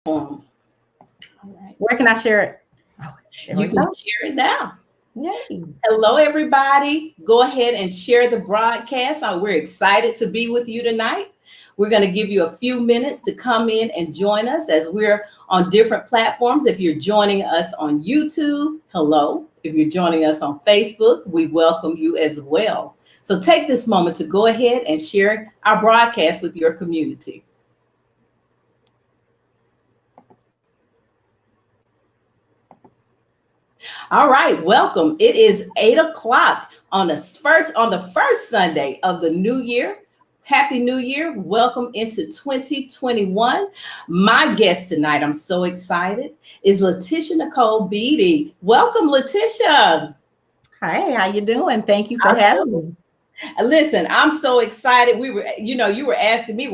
All right. Where can I share it? Oh, You can share it now. Yay. Hello, everybody. Go ahead and share the broadcast. We're excited to be with you tonight. We're going to give you a few minutes to come in and join us as we're on different platforms. If you're joining us on YouTube, hello. If you're joining us on Facebook, we welcome you as well. So take this moment to go ahead and share our broadcast with your community. All right, welcome. It is 8 o'clock on the first Sunday of the new year. Happy New Year. Welcome into 2021. My guest tonight, I'm so excited, is Laticia Nicole Beatty. Welcome, Laticia. Hi, how you doing? Thank you for having me. Listen, I'm so excited. You were asking me,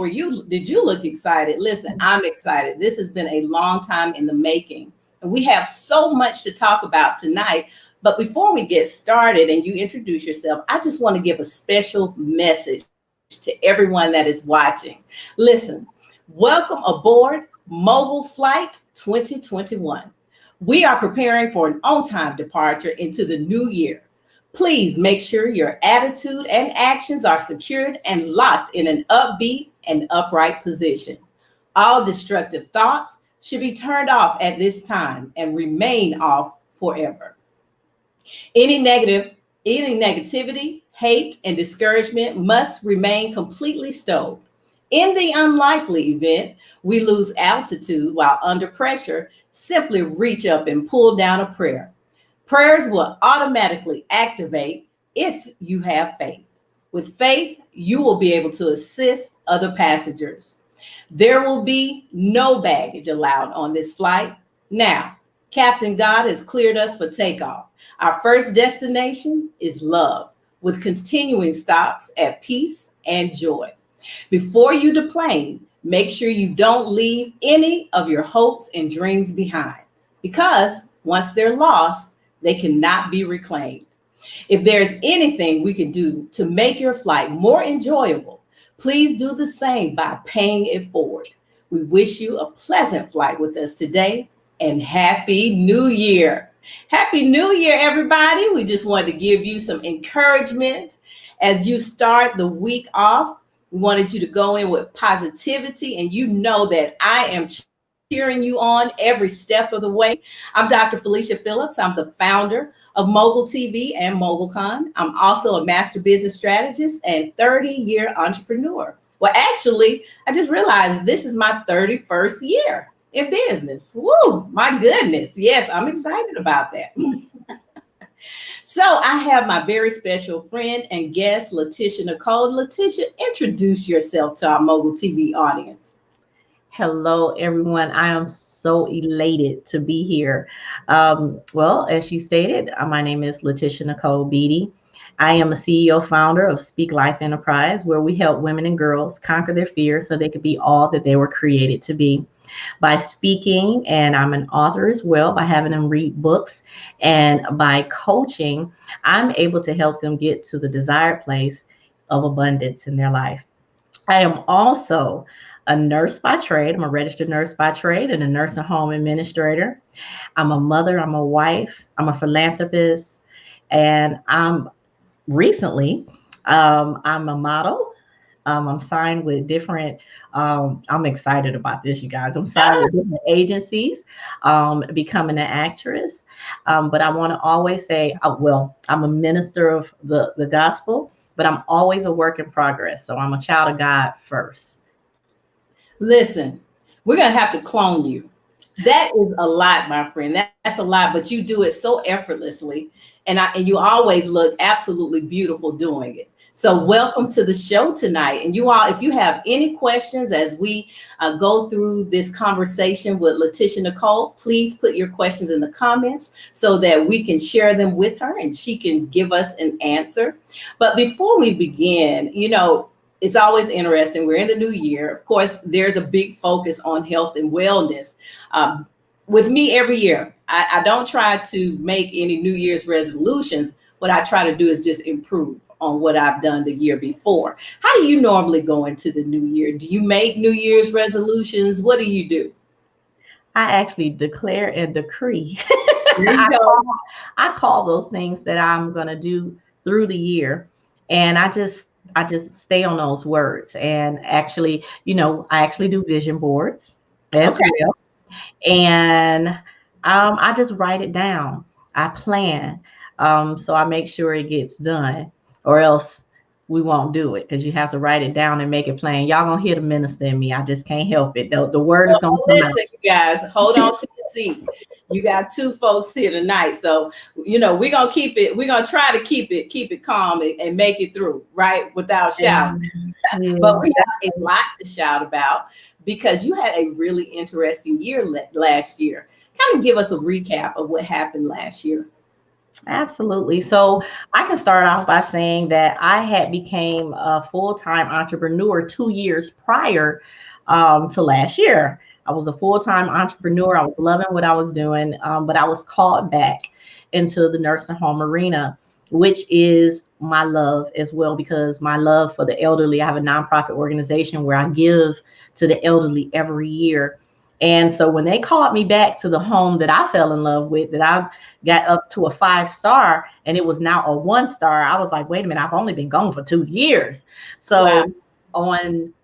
did you look excited? Listen, I'm excited. This has been a long time in the making. And we have so much to talk about tonight. But before we get started and you introduce yourself, I just want to give a special message to everyone that is watching. Listen, welcome aboard Mogul Flight 2021. We are preparing for an on-time departure into the new year. Please make sure your attitude and actions are secured and locked in an upbeat and upright position. All destructive thoughts should be turned off at this time and remain off forever. Any negativity, hate, and discouragement must remain completely stowed. In the unlikely event we lose altitude while under pressure, simply reach up and pull down a prayer. Prayers will automatically activate if you have faith. With faith, you will be able to assist other passengers. There will be no baggage allowed on this flight. Now, Captain God has cleared us for takeoff. Our first destination is love, with continuing stops at peace and joy. Before you deplane, make sure you don't leave any of your hopes and dreams behind, because once they're lost, they cannot be reclaimed. If there's anything we can do to make your flight more enjoyable, please do the same by paying it forward. We wish you a pleasant flight with us today, and Happy New Year. Happy New Year, everybody. We just wanted to give you some encouragement as you start the week off. We wanted you to go in with positivity, and you know that I am cheering you on every step of the way. I'm Dr. Felicia Phillips. I'm the founder of MogulTV and MogulCon. I'm also a master business strategist and 30-year entrepreneur. Well, actually, I just realized this is my 31st year in business. Woo, my goodness. Yes, I'm excited about that. So I have my very special friend and guest, Laticia Nicole. Laticia, introduce yourself to our MogulTV audience. Hello, everyone. I am so elated to be here. Well, as you stated, my name is Laticia Nicole Beatty. I am a CEO founder of SpeakLife Enterprises, where we help women and girls conquer their fears so they could be all that they were created to be. By speaking, and I'm an author as well, by having them read books, and by coaching, I'm able to help them get to the desired place of abundance in their life. I am also a nurse by trade. I'm a registered nurse by trade and a nursing home administrator. I'm a mother, I'm a wife, I'm a philanthropist, and I'm a model. I'm signed with different, I'm excited about this, you guys. I'm signed with different agencies, becoming an actress. But I want to always say, I'm a minister of the gospel, but I'm always a work in progress. So I'm a child of God first. Listen, we're going to have to clone you. That is a lot, my friend. That's a lot, but you do it so effortlessly. And you always look absolutely beautiful doing it. So welcome to the show tonight. And you all, if you have any questions as we go through this conversation with Laticia Nicole, please put your questions in the comments so that we can share them with her and she can give us an answer. But before we begin, it's always interesting. We're in the new year. Of course, there's a big focus on health and wellness. With me every year, I don't try to make any New Year's resolutions. What I try to do is just improve on what I've done the year before. How do you normally go into the new year? Do you make New Year's resolutions? What do you do? I actually declare and decree. There you go. I call those things that I'm going to do through the year. And I just stay on those words. And actually, I actually do vision boards as Okay. well. And I just write it down. I plan. So I make sure it gets done, or else we won't do it, because you have to write it down and make it plain. Y'all gonna hear the minister in me. I just can't help it. The word is gonna Well, come out. listen, you guys, hold on to your seat. You got two folks here tonight. So, we're gonna keep it, we're gonna try to keep it calm and make it through, right? Without shouting. Yeah. But we have a lot to shout about because you had a really interesting year last year. Kind of give us a recap of what happened last year. Absolutely. So I can start off by saying that I had became a full-time entrepreneur 2 years prior to last year. I was a full-time entrepreneur. I was loving what I was doing, but I was called back into the nursing home arena, which is my love as well, because my love for the elderly. I have a nonprofit organization where I give to the elderly every year. And so when they called me back to the home that I fell in love with, that I got up to a 5-star, and it was now a 1-star, I was like, wait a minute, I've only been gone for 2 years. So Wow. on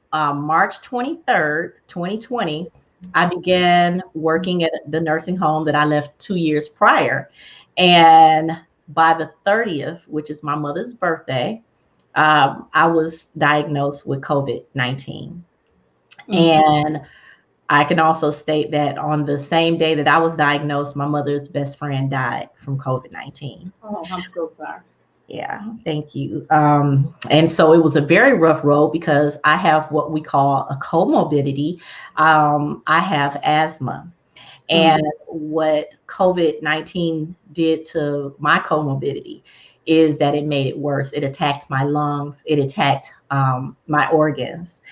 March 23rd, 2020, I began working at the nursing home that I left 2 years prior. And by the 30th, which is my mother's birthday, I was diagnosed with COVID-19. And I can also state that on the same day that I was diagnosed, my mother's best friend died from COVID-19. Oh, I'm so sorry. Yeah, thank you. And so it was a very rough road because I have what we call a comorbidity. I have asthma. And what COVID-19 did to my comorbidity is that it made it worse. It attacked my lungs. It attacked my organs.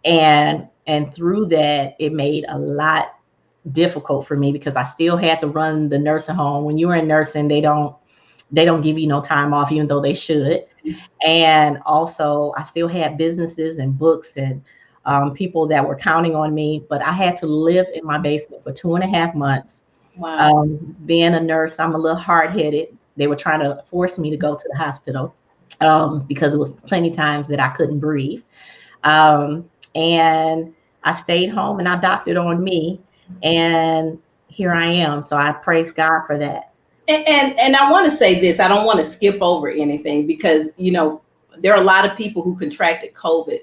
And through that, it made a lot difficult for me because I still had to run the nursing home. When you're in nursing, they don't give you no time off, even though they should. And also, I still had businesses and books and people that were counting on me, but I had to live in my basement for 2.5 months. Wow. Being a nurse, I'm a little hard-headed. They were trying to force me to go to the hospital because it was plenty times that I couldn't breathe. And I stayed home and I doctored on me, and here I am. So I praise God for that. And I want to say this, I don't want to skip over anything because, there are a lot of people who contracted COVID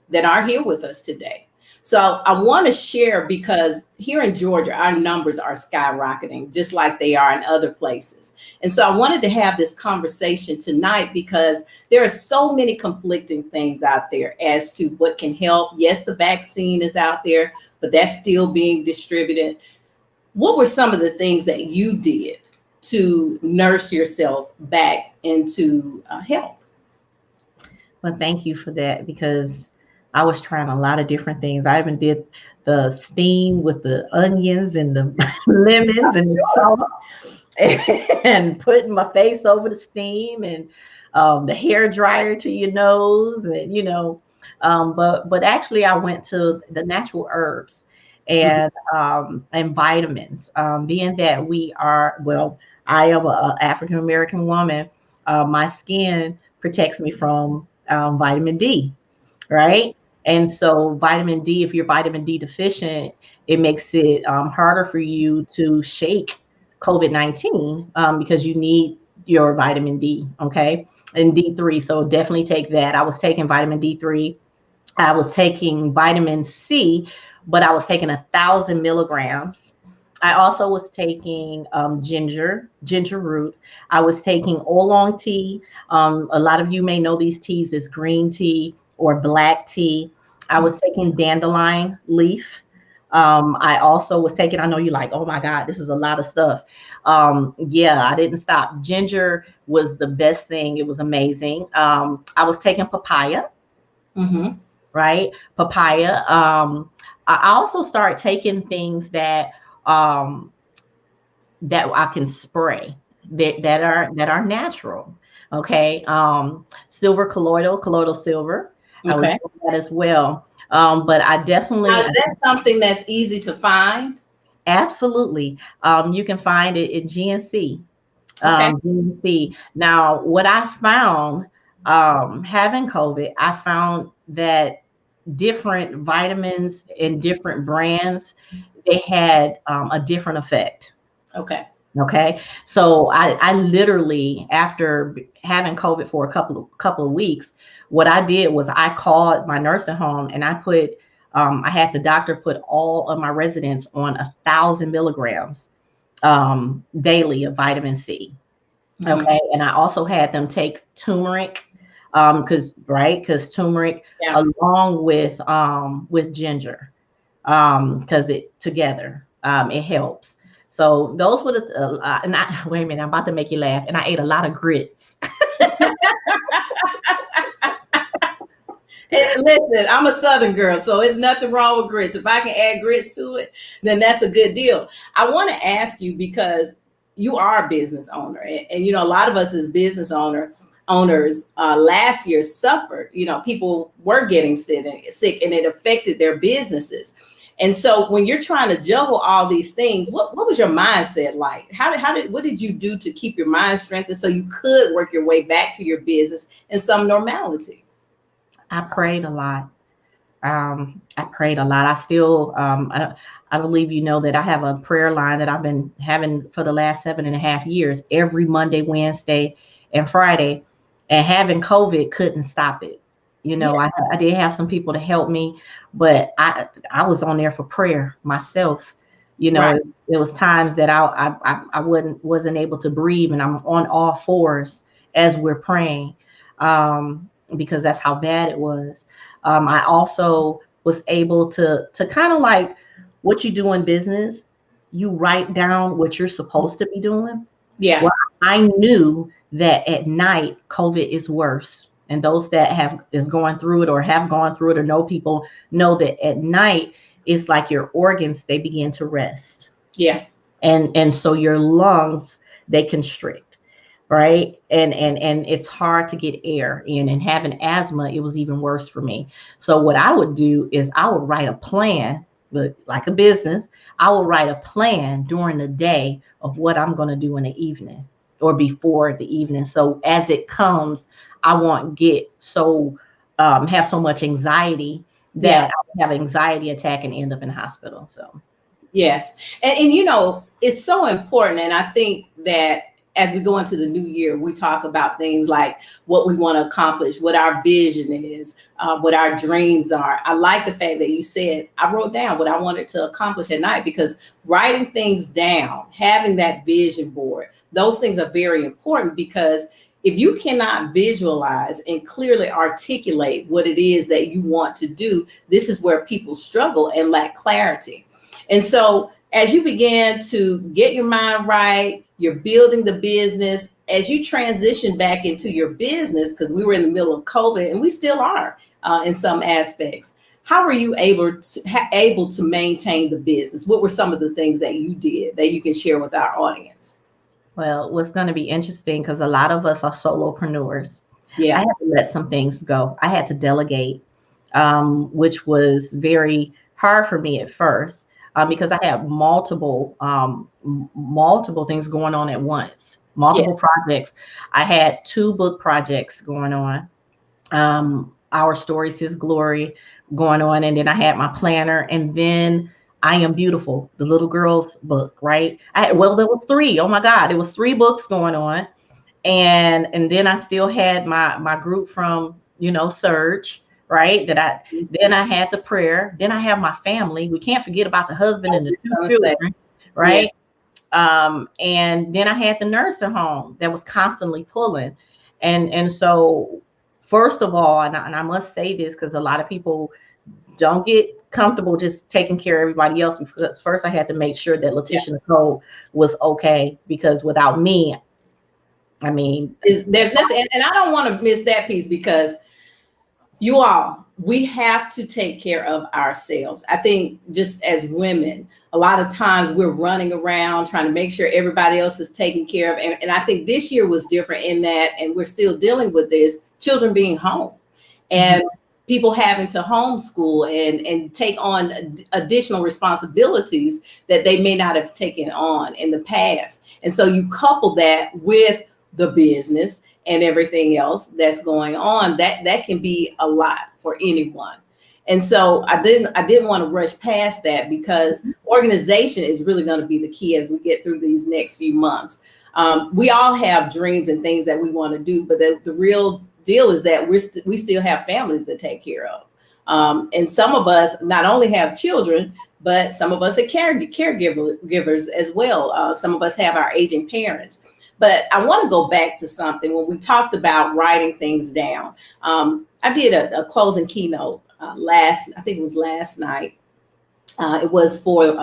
that are here with us today. So I want to share because here in Georgia, our numbers are skyrocketing just like they are in other places. And so I wanted to have this conversation tonight because there are so many conflicting things out there as to what can help. Yes, the vaccine is out there, but that's still being distributed. What were some of the things that you did to nurse yourself back into health? Well, thank you for that, because I was trying a lot of different things. I even did the steam with the onions and the lemons and the salt, and putting my face over the steam, and the hair dryer to your nose, and but actually I went to the natural herbs and vitamins. Being that I am an African American woman. My skin protects me from vitamin D, right? And so vitamin D, if you're vitamin D deficient, it makes it harder for you to shake COVID-19 because you need your vitamin D, okay? And D3. So definitely take that. I was taking vitamin D3. I was taking vitamin C, but I was taking 1,000 milligrams. I also was taking ginger root. I was taking oolong tea. A lot of you may know these teas as green tea or black tea. I was taking dandelion leaf. I also was taking, I know you're like, oh my God, this is a lot of stuff. Yeah, I didn't stop. Ginger was the best thing. It was amazing. I was taking papaya, right? Papaya. I also started taking things that that I can spray that are natural. Okay. Silver colloidal silver. I was doing that as well. But I Now, definitely, is that something that's easy to find? Absolutely. You can find it in GNC. Okay. GNC. Now, what I found having COVID, I found that different vitamins in different brands, they had a different effect. Okay. Okay. So I literally, after having COVID for a couple of weeks, what I did was I called my nursing home and I had the doctor put all of my residents on 1,000 milligrams daily of vitamin C. Mhm. Okay. And I also had them take turmeric, because turmeric Yeah. along with ginger, because it together it helps. So those were and I, wait a minute, I'm about to make you laugh. And I ate a lot of grits. Listen, I'm a Southern girl, so it's nothing wrong with grits. If I can add grits to it, then that's a good deal. I want to ask you because you are a business owner, and you know a lot of us as business owners last year suffered. You know, people were getting sick, and it affected their businesses. And so, when you're trying to juggle all these things, what was your mindset like? What did you do to keep your mind strengthened so you could work your way back to your business in some normality? I prayed a lot. I prayed a lot. I still, I believe you know that I have a prayer line that I've been having for the last 7.5 years, every Monday, Wednesday, and Friday. And having COVID couldn't stop it. You Yeah. know, I did have some people to help me, but I was on there for prayer myself. You know, Right. it was times that I wasn't able to breathe, and I'm on all fours as we're praying, because that's how bad it was. I also was able to kind of like what you do in business, you write down what you're supposed to be doing. Yeah. Well, I knew that at night, COVID is worse. And those that is going through it or have gone through it or know people know that at night, it's like your organs, they begin to rest. Yeah. And so your lungs, they constrict, right? And it's hard to get air in. And having asthma, it was even worse for me. So what I would do is I would write a plan, but like a business, I will write a plan during the day of what I'm going to do in the evening or before the evening. So as it comes, I won't get have so much anxiety Yeah. that I have an anxiety attack and end up in the hospital. So Yes. And you know, it's so important. And I think that as we go into the new year, we talk about things like what we want to accomplish, what our vision is, what our dreams are. I like the fact that you said, I wrote down what I wanted to accomplish at night, because writing things down, having that vision board, those things are very important, because if you cannot visualize and clearly articulate what it is that you want to do, this is where people struggle and lack clarity. And so as you began to get your mind right, you're building the business, as you transition back into your business, because we were in the middle of COVID and we still are in some aspects. How were you able to maintain the business? What were some of the things that you did that you can share with our audience? well, what's going to be interesting, because a lot of us are solopreneurs. I Yeah. had to let some things go. I had to delegate, which was very hard for me at first, because I had multiple things going on at once, Yeah. multiple projects. I had 2 book projects going on. Our Stories, His Glory going on. And then I had my planner, and then I Am Beautiful, the little girl's book, right? Well, there was 3. Oh my God, it was 3 books going on. And then I still had my group from, Surge, right? Then I had the prayer, then I have my family. We can't forget about the husband I and was the just 2 gonna say, children, yeah. right? And then I had the nursing home that was constantly pulling. And so first of all, and I must say this, because a lot of people don't get comfortable just taking care of everybody else, because first I had to make sure that Yeah. Laticia Nicole was okay, because without me, I mean, There's nothing, and I don't want to miss that piece, because we have to take care of ourselves. I think just as women, a lot of times we're running around trying to make sure everybody else is taken care of. And I think this year was different in that, and we're still dealing with this, children being home. And people having to homeschool and take on additional responsibilities that they may not have taken on in the past. And so you couple that with the business and everything else that's going on, that can be a lot for anyone. And so I didn't want to rush past that, because organization is really going to be the key as we get through these next few months. We all have dreams and things that we want to do, but the real deal is that we still have families to take care of. And some of us not only have children, but some of us are caregivers as well. Some of us have our aging parents. But I want to go back to something when we talked about writing things down. I did a closing keynote I think it was last night. It was for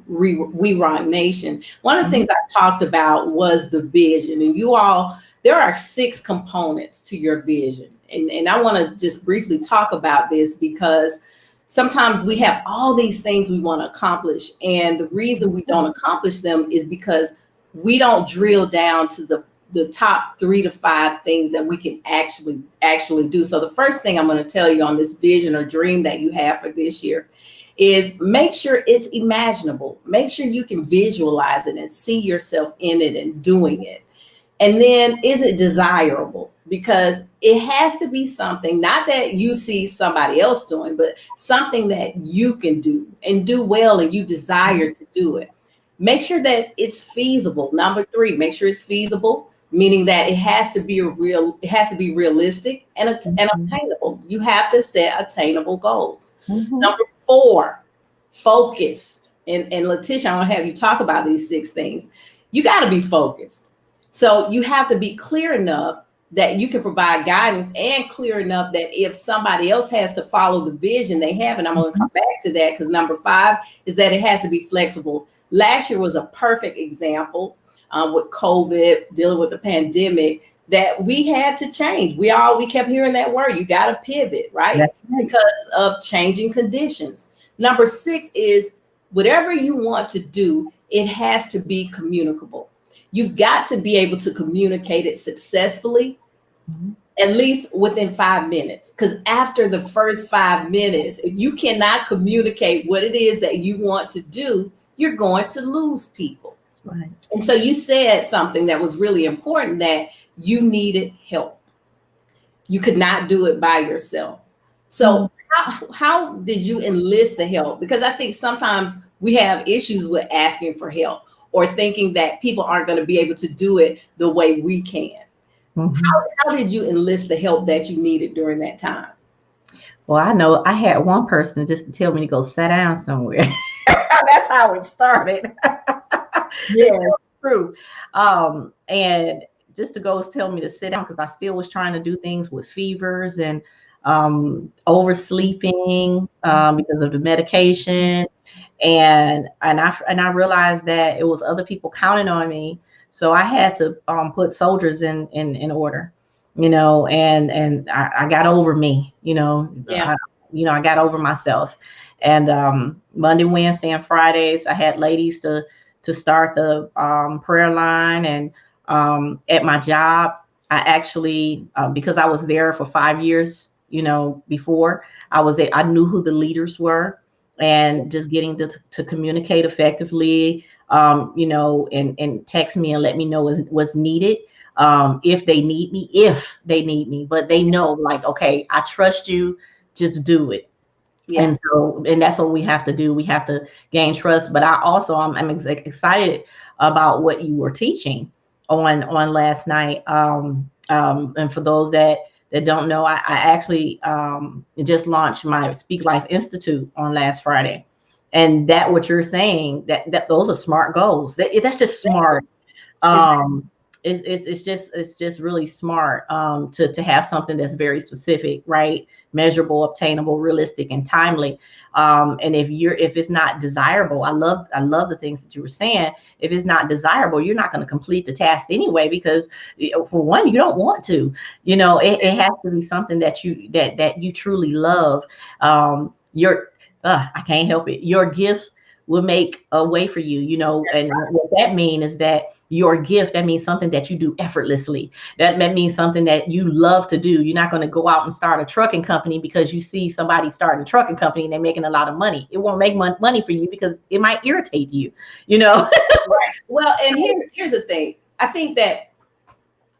We Rock Nation. One of the things I talked about was the vision. And you all, there are 6 components to your vision. And I want to just briefly talk about this, because sometimes we have all these things we want to accomplish. And the reason we don't accomplish them is because we don't drill down to the top 3 to 5 things that we can actually do. So the first thing I'm going to tell you on this vision or dream that you have for this year is make sure it's imaginable. Make sure you can visualize it and see yourself in it and doing it. And then, is it desirable? Because it has to be something, not that you see somebody else doing, but something that you can do and do well, and you desire to do it. Make sure that it's feasible. Number 3, make sure it's feasible, meaning that it has to be realistic and obtainable. You have to set attainable goals. Number 4, focused. And Laticia, I want to have you talk about these 6 things. You got to be focused. So you have to be clear enough that you can provide guidance, and clear enough that if somebody else has to follow the vision they have, and I'm going to come back to that, because number 5 is that it has to be flexible. Last year was a perfect example with COVID, dealing with the pandemic, that we had to change. We kept hearing that word. You got to pivot, right? Because of changing conditions. Number 6 is whatever you want to do, it has to be communicable. You've got to be able to communicate it successfully, at least within 5 minutes. Because after the first 5 minutes, if you cannot communicate what it is that you want to do, you're going to lose people. That's right. And so you said something that was really important, that you needed help. You could not do it by yourself. So how did you enlist the help? Because I think sometimes we have issues with asking for help, or thinking that people aren't going to be able to do it the way we can. How did you enlist the help that you needed during that time? Well, I know I had one person just to tell me to go sit down somewhere. That's how it started. Yeah, true. And just to go tell me to sit down, because I still was trying to do things with fevers and oversleeping because of the medication. And I realized that it was other people counting on me, so I had to put soldiers in order, and I got over me, I got over myself. And Monday, Wednesday, and Fridays, I had ladies to start the prayer line. And at my job, I actually, because I was there for 5 years, before I knew who the leaders were. And just getting to communicate effectively, and text me and let me know what's needed. If they need me, but they know, like, okay, I trust you, just do it. Yeah. And that's what we have to do. We have to gain trust. But I'm excited about what you were teaching on last night. And for those that don't know, I actually just launched my SpeakLife Institute on last Friday. And that what you're saying, that those are smart goals. That's just smart. It's just really smart to have something that's very specific, right? Measurable, obtainable, realistic, and timely. And if it's not desirable, I love the things that you were saying. If it's not desirable, you're not going to complete the task anyway, because for one, you don't want to. It has to be something that you truly love. I can't help it. Your gifts will make a way for you, you know. And what that means is that your gift, that means something that you do effortlessly. That means something that you love to do. You're not going to go out and start a trucking company because you see somebody starting a trucking company and they're making a lot of money. It won't make money for you because it might irritate you, you know. Right. Well, and here's the thing. I think that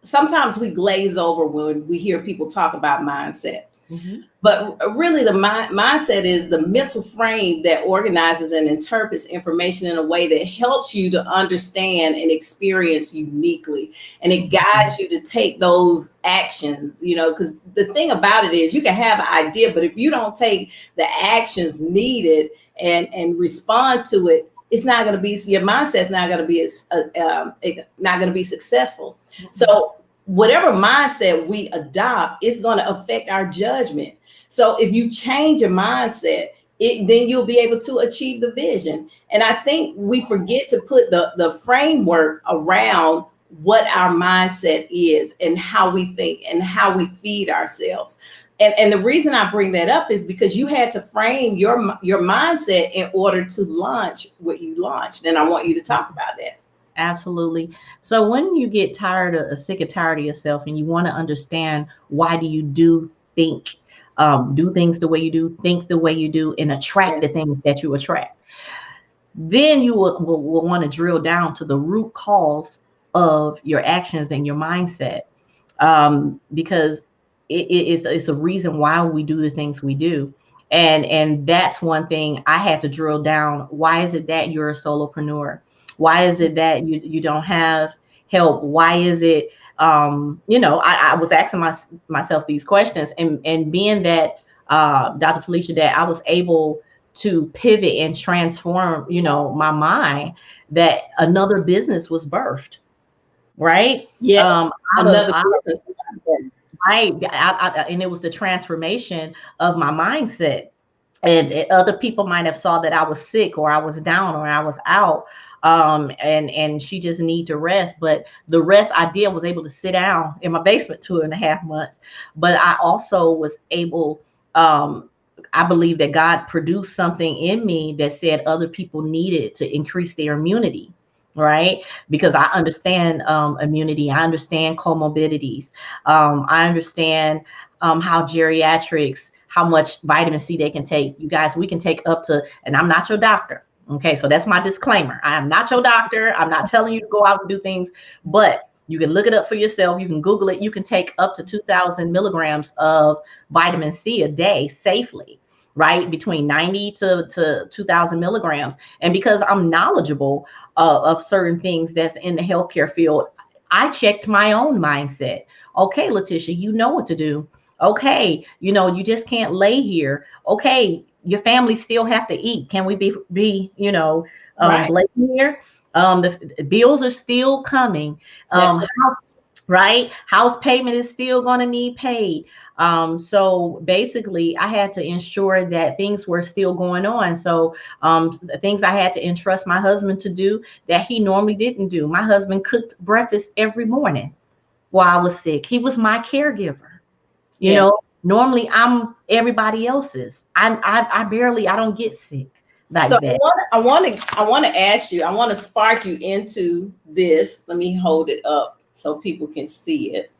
sometimes we glaze over when we hear people talk about mindset. Mm-hmm. But really, the mindset is the mental frame that organizes and interprets information in a way that helps you to understand and experience uniquely. And it guides you to take those actions, you know, because the thing about it is you can have an idea, but if you don't take the actions needed and respond to it, it's not going to be, your mindset's not going to be not going to be successful. Mm-hmm. So whatever mindset we adopt is going to affect our judgment. So if you change your mindset, then you'll be able to achieve the vision. And I think we forget to put the framework around what our mindset is and how we think and how we feed ourselves. And the reason I bring that up is because you had to frame your mindset in order to launch what you launched. And I want you to talk about that. Absolutely. So when you get sick and tired of yourself and you want to understand why do you do things the way you do, think the way you do, and attract the things that you attract, then you will want to drill down to the root cause of your actions and your mindset, because it's a reason why we do the things we do. And that's one thing I had to drill down. Why is it that you're a solopreneur? Why is it that you don't have help? Why is it, I was asking myself these questions, and being that, Dr. Felicia, that I was able to pivot and transform, my mind, that another business was birthed, right? Yeah, another business. Right. And it was the transformation of my mindset. And other people might have saw that I was sick or I was down or I was out. And she just need to rest. But the rest I did was able to sit down in my basement 2.5 months. But I also was able, I believe that God produced something in me that said other people needed to increase their immunity. Right? Because I understand immunity. I understand comorbidities. I understand how geriatrics, how much vitamin C they can take. You guys, we can take up to, and I'm not your doctor. Okay, so that's my disclaimer. I am not your doctor. I'm not telling you to go out and do things, but you can look it up for yourself. You can Google it. You can take up to 2,000 milligrams of vitamin C a day safely, right? Between 90 to 2,000 milligrams. And because I'm knowledgeable of certain things that's in the healthcare field, I checked my own mindset. Okay, Laticia, you know what to do. Okay, you just can't lay here. Okay, your family still have to eat. Can we be Right. blatant here? The bills are still coming. Right? House payment is still going to need paid. So basically, I had to ensure that things were still going on. So the things I had to entrust my husband to do that he normally didn't do. My husband cooked breakfast every morning while I was sick. He was my caregiver. You know, normally I'm everybody else's. I don't get sick like that. I want to ask you, I want to spark you into this. Let me hold it up so people can see it.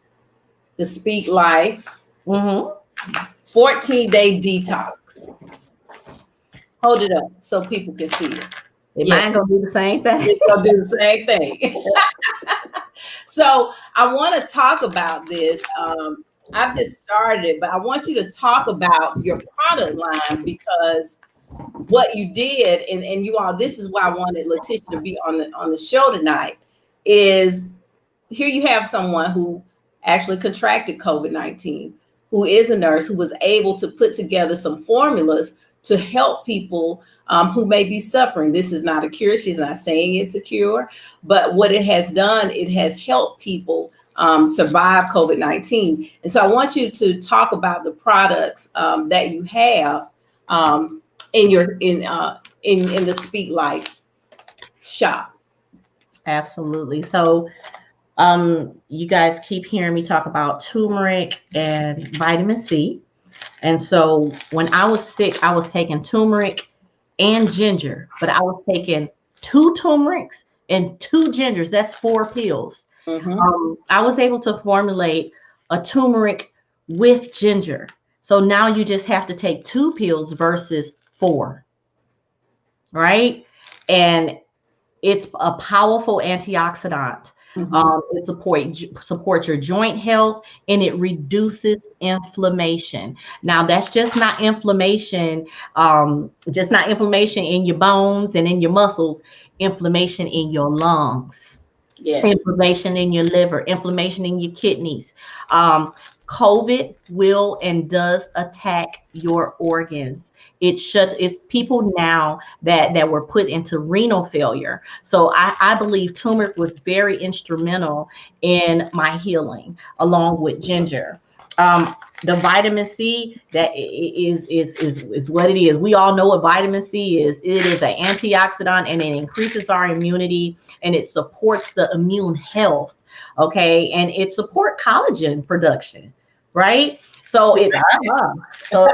The SpeakLife 14-day detox. Hold it up so people can see it. Mine gonna do the same thing. It's gonna do the same thing. So I want to talk about this. I've just started it, but I want you to talk about your product line, because what you did, and you all, this is why I wanted Laticia to be on the show tonight, is here you have someone who actually contracted COVID-19, who is a nurse, who was able to put together some formulas to help people who may be suffering. This is not a cure. She's not saying it's a cure, but what it has done, it has helped people survive COVID-19. And so I want you to talk about the products that you have in the SpeakLife shop. Absolutely. So you guys keep hearing me talk about turmeric and vitamin C. And so when I was sick, I was taking turmeric and ginger, but I was taking 2 turmerics and 2 gingers. That's 4 pills. I was able to formulate a turmeric with ginger. So now you just have to take 2 pills versus 4, right? And it's a powerful antioxidant. It supports your joint health, and it reduces inflammation. Now, that's just not inflammation in your bones and in your muscles, inflammation in your lungs. Yes. Inflammation in your liver, inflammation in your kidneys. COVID will and does attack your organs. It's people now that were put into renal failure. So I believe turmeric was very instrumental in my healing, along with ginger. The vitamin C that is what it is. We all know what vitamin C is. It is an antioxidant, and it increases our immunity, and it supports the immune health. Okay, and it supports collagen production, right? So it's so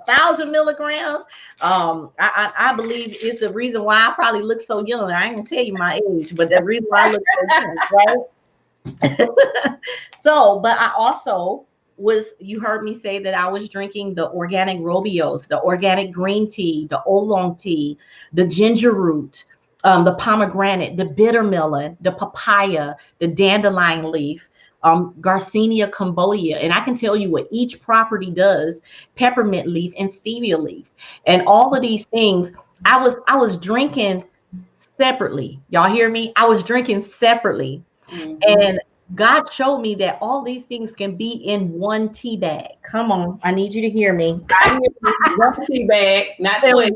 1,000 milligrams. I believe it's a reason why I probably look so young. I ain't gonna tell you my age, but the reason why I look so young, right? So, but I also you heard me say that I was drinking the organic Robios, the organic green tea, the oolong tea, the ginger root, the pomegranate, the bitter melon, the papaya, the dandelion leaf, Garcinia cambodia. And I can tell you what each property does: peppermint leaf and stevia leaf. And all of these things, I was drinking separately. Y'all hear me? I was drinking separately. And God showed me that all these things can be in one tea bag. Come on, I need you to hear me. One tea bag, not 12.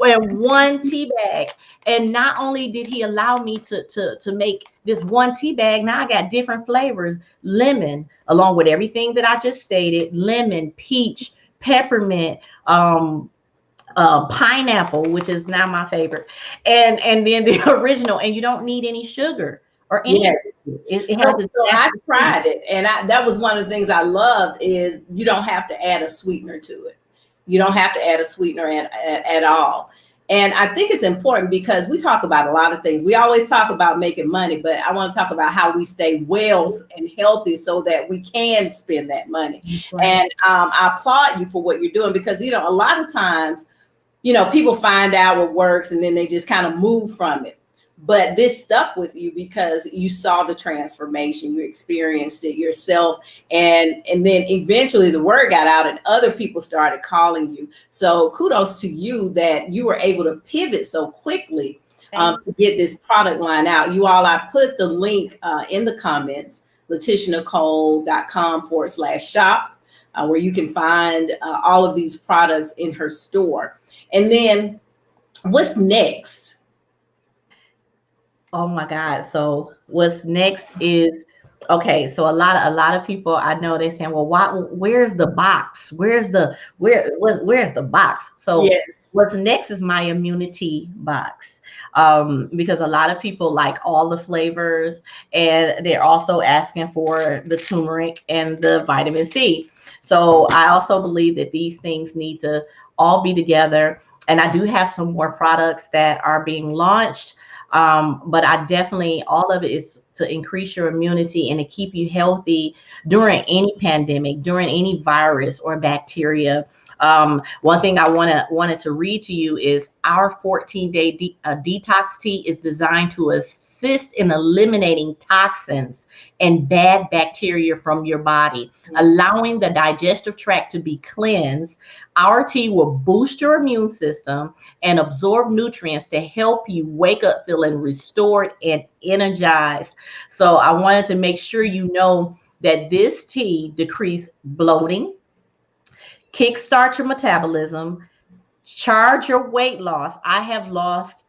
In one tea bag. And not only did he allow me to make this one tea bag, now I got different flavors: lemon, along with everything that I just stated, lemon, peach, peppermint, pineapple, which is now my favorite, and then the original. And you don't need any sugar or anything. Yes. It has So I tried it, and that was one of the things I loved, is you don't have to add a sweetener to it. You don't have to add a sweetener at all. And I think it's important, because we talk about a lot of things. We always talk about making money, but I want to talk about how we stay well and healthy so that we can spend that money. Right. And I applaud you for what you're doing, because, a lot of times, people find out what works and then they just kind of move from it. But this stuck with you because you saw the transformation, you experienced it yourself. And then eventually the word got out and other people started calling you. So kudos to you that you were able to pivot so quickly to get this product line out. You all, I put the link in the comments, LaticiaNicole.com/shop, where you can find all of these products in her store. And then what's next? Oh my God. So what's next is, okay, so a lot of people I know, they're saying, well, where's the box? Where's the box? So yes. What's next is my immunity box. Because a lot of people like all the flavors, and they're also asking for the turmeric and the vitamin C. So I also believe that these things need to all be together. And I do have some more products that are being launched. But I definitely, all of it is to increase your immunity and to keep you healthy during any pandemic, during any virus or bacteria. One thing I wanted to read to you is our 14-day detox tea is designed to assist in eliminating toxins and bad bacteria from your body, allowing the digestive tract to be cleansed. Our tea will boost your immune system and absorb nutrients to help you wake up feeling restored and energized. So I wanted to make sure you know that this tea decreases bloating, kickstart your metabolism, charge your weight loss. I have lost,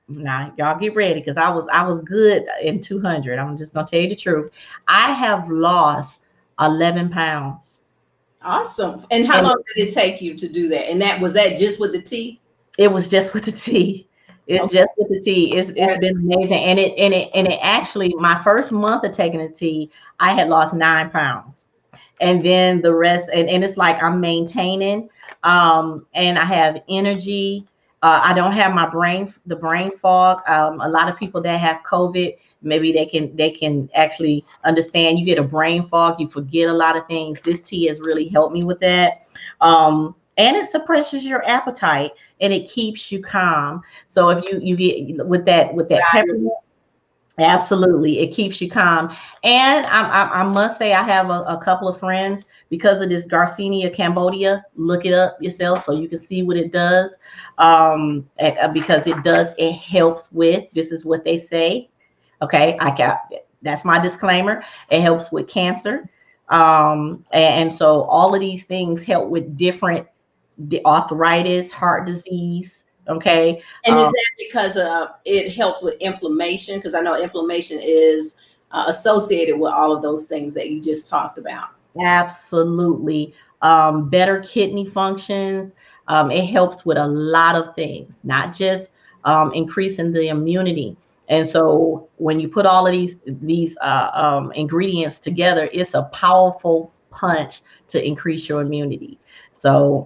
now y'all get ready, because I was good in 200. I'm just gonna tell you the truth. I have lost 11 pounds. Awesome. And how long did it take you to do that? And was that just with the tea? It was just with the tea. It's just with the tea. It's been amazing. And it actually, my first month of taking the tea, I had lost 9 pounds. And then the rest, and it's like I'm maintaining, and I have energy. I don't have the brain fog. A lot of people that have COVID, maybe they can actually understand. You get a brain fog, you forget a lot of things. This tea has really helped me with that. And it suppresses your appetite and it keeps you calm. So if you get with that peppermint, absolutely, it keeps you calm. And I must say, I have a couple of friends because of this Garcinia Cambodia. Look it up yourself so you can see what it does. Because it helps with, this is what they say. Okay, that's my disclaimer. It helps with cancer. And so all of these things help with different arthritis, heart disease. Okay. And is that because it helps with inflammation? Because I know inflammation is associated with all of those things that you just talked about. Absolutely. Better kidney functions. It helps with a lot of things, not just increasing the immunity. And so when you put all of these ingredients together, it's a powerful punch to increase your immunity. So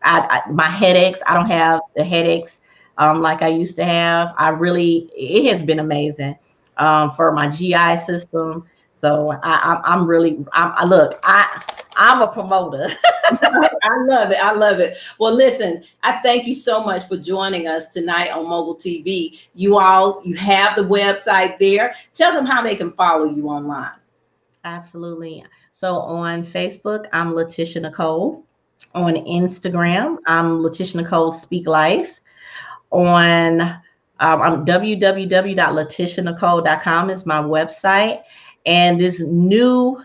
my headaches, I don't have the headaches like I used to have. It has been amazing for my GI system. So I'm a promoter. I love it. I love it. Well, listen, I thank you so much for joining us tonight on Mogul TV. You have the website there. Tell them how they can follow you online. Absolutely. So on Facebook, I'm Laticia Nicole. On Instagram, I'm Laticia Nicole Speak Life. On I'm www.laticianicole.com is my website. And this new,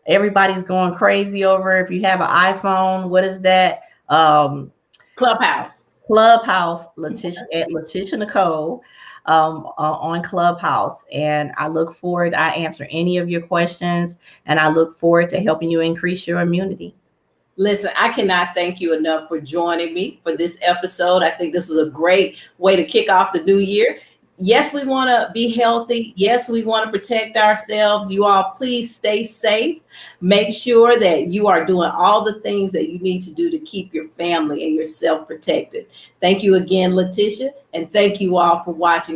everybody's going crazy over. If you have an iPhone, what is that? Clubhouse, Laticia Nicole on Clubhouse. And I look forward, I answer any of your questions, and I look forward to helping you increase your immunity. Listen, I cannot thank you enough for joining me for this episode. I think this was a great way to kick off the new year. Yes, we want to be healthy. Yes, we want to protect ourselves. You all, please stay safe. Make sure that you are doing all the things that you need to do to keep your family and yourself protected. Thank you again, Laticia, and thank you all for watching.